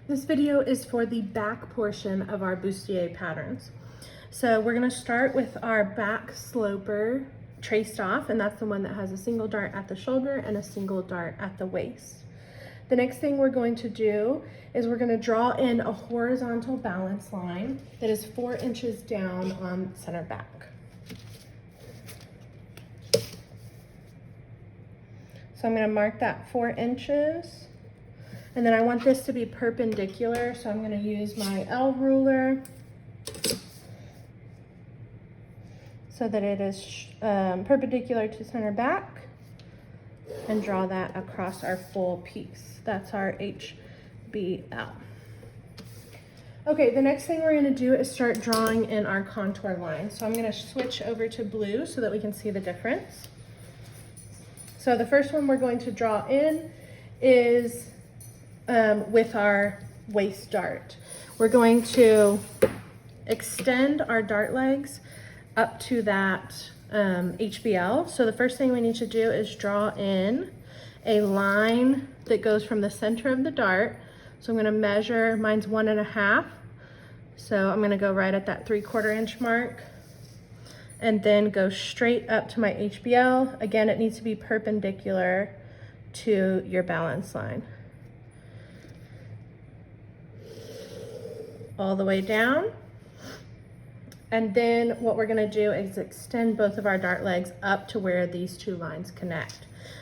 This video is for the back portion of our bustier patterns. So we're gonna start with our back sloper traced off, and that's the one that has a single dart at the shoulder and a single dart at the waist. The next thing we're going to do is we're gonna draw in a horizontal balance line that is 4 inches down on center back. So I'm gonna mark that 4 inches. And then I want this to be perpendicular, so I'm going to use my L ruler so that it is perpendicular to center back, and draw that across our full piece. That's our HBL. Okay, the next thing we're going to do is start drawing in our contour line. So I'm going to switch over to blue so that we can see the difference. So the first one we're going to draw in is with our waist dart. We're going to extend our dart legs up to that HBL. So the first thing we need to do is draw in a line that goes from the center of the dart. So I'm gonna measure, mine's 1.5. So I'm gonna go right at that 3/4 inch mark, and then go straight up to my HBL. Again, it needs to be perpendicular to your balance line. All the way down. And then what we're gonna do is extend both of our dart legs up to where these two lines connect.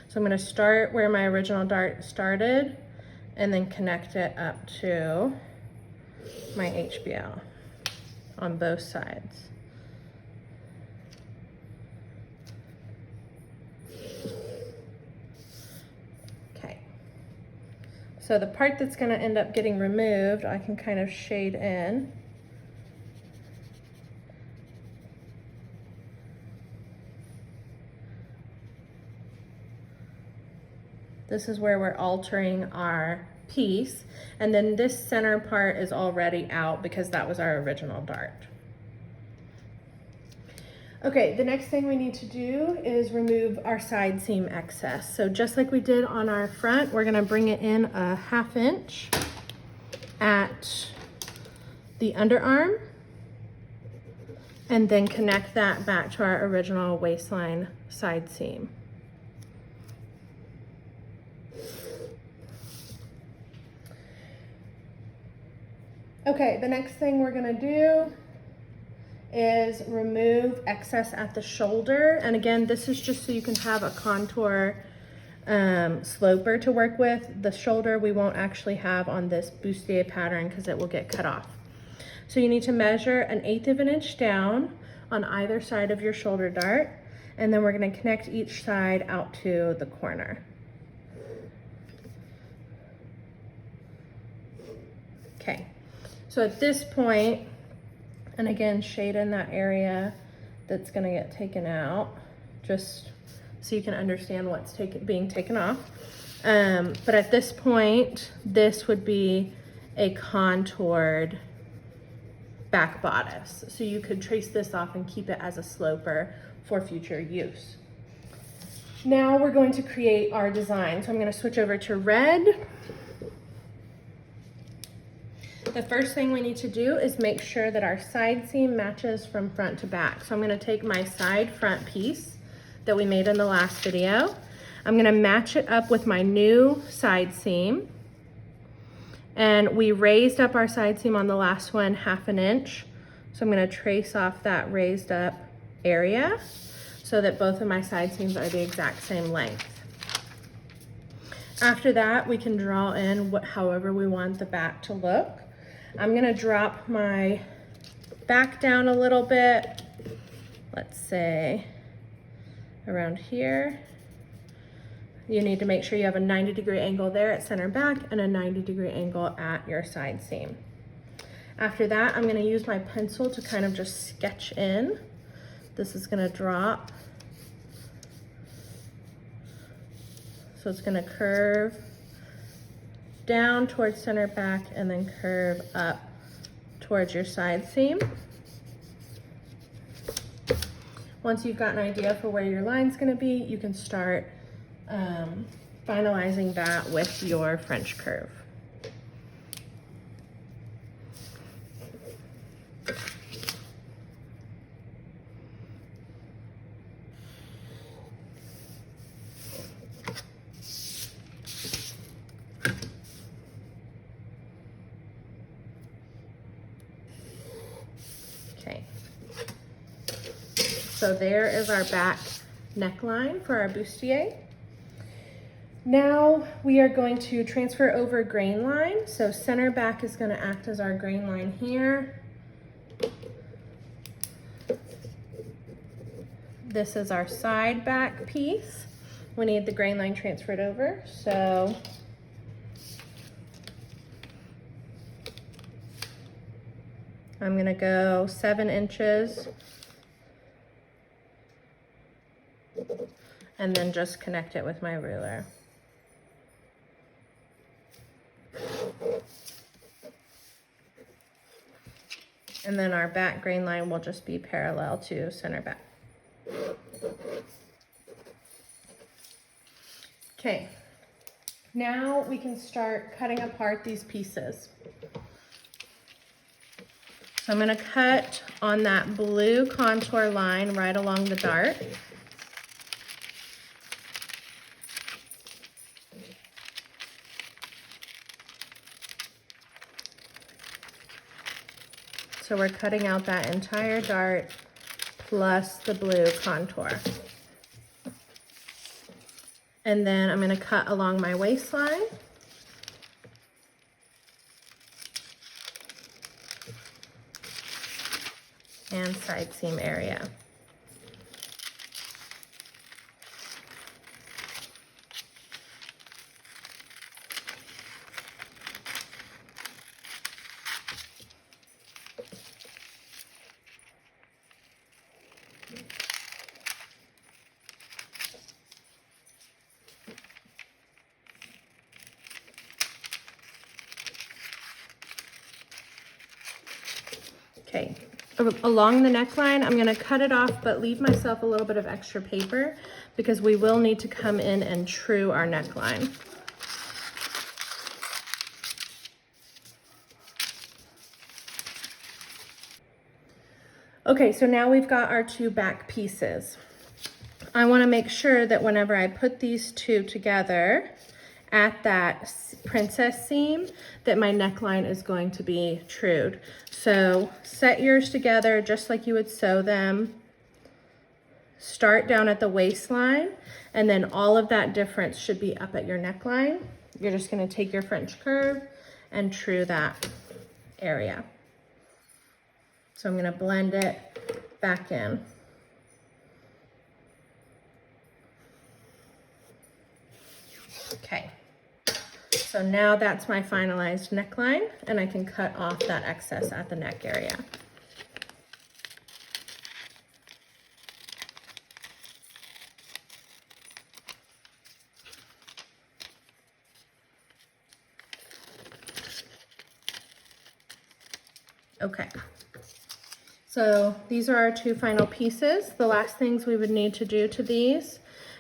So I'm gonna start where my original dart started and then connect it up to my HBL on both sides. So the part that's going to end up getting removed, I can kind of shade in. This is where we're altering our piece. And then this center part is already out because that was our original dart. Okay, the next thing we need to do is remove our side seam excess. So just like we did on our front, we're gonna bring it in a 1/2 inch at the underarm, and then connect that back to our original waistline side seam. Okay, the next thing we're gonna do is remove excess at the shoulder. And again, this is just so you can have a contour sloper to work with. The shoulder we won't actually have on this bustier pattern because it will get cut off. So you need to measure 1/8 of an inch down on either side of your shoulder dart, and then we're going to connect each side out to the corner. Okay, so at this point, and again, shade in that area that's gonna get taken out, just so you can understand what's being taken off. But at this point, this would be a contoured back bodice. So you could trace this off and keep it as a sloper for future use. Now we're going to create our design. So I'm gonna switch over to red. The first thing we need to do is make sure that our side seam matches from front to back. So I'm gonna take my side front piece that we made in the last video. I'm gonna match it up with my new side seam. And we raised up our side seam on the last one 1/2 inch. So I'm gonna trace off that raised up area so that both of my side seams are the exact same length. After that, we can draw in however we want the back to look. I'm gonna drop my back down a little bit, let's say around here. You need to make sure you have a 90-degree angle there at center back and a 90-degree angle at your side seam. After that, I'm gonna use my pencil to kind of just sketch in. This is gonna drop. So it's gonna curve down towards center back and then curve up towards your side seam. Once you've got an idea for where your line's gonna be, you can start finalizing that with your French curve. So there is our back neckline for our bustier. Now we are going to transfer over grain line. So center back is going to act as our grain line here. This is our side back piece. We need the grain line transferred over. So I'm going to go 7 inches and then just connect it with my ruler. And then our back grain line will just be parallel to center back. Okay, now we can start cutting apart these pieces. So I'm going to cut on that blue contour line right along the dart. So we're cutting out that entire dart plus the blue contour. And then I'm going to cut along my waistline. And side seam area. Okay, along the neckline, I'm going to cut it off, but leave myself a little bit of extra paper because we will need to come in and true our neckline. Okay, so now we've got our 2 back pieces. I want to make sure that whenever I put these 2 together at that princess seam, that my neckline is going to be trued. So set yours together just like you would sew them. Start down at the waistline, and then all of that difference should be up at your neckline. You're just going to take your French curve and true that area. So I'm going to blend it back in. Okay, so now that's my finalized neckline, and I can cut off that excess at the neck area. Okay, so these are our 2 final pieces. The last things we would need to do to these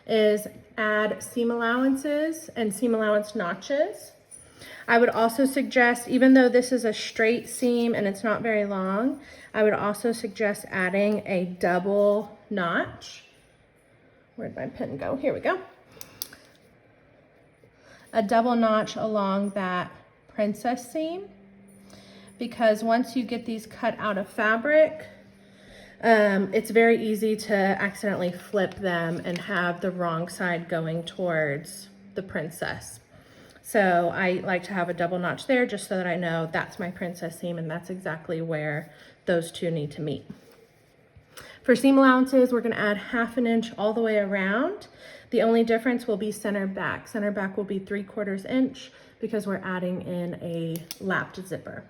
is add seam allowances and seam allowance notches. I would also suggest, even though this is a straight seam and it's not very long, I would also suggest adding a double notch. Where'd my pen go? Here we go. A double notch along that princess seam, because once you get these cut out of fabric, it's very easy to accidentally flip them and have the wrong side going towards the princess. So I like to have a double notch there just so that I know that's my princess seam and that's exactly where those 2 need to meet. For seam allowances, we're going to add 1/2 inch all the way around. The only difference will be center back. Center back will be 3/4 inch because we're adding in a lapped zipper.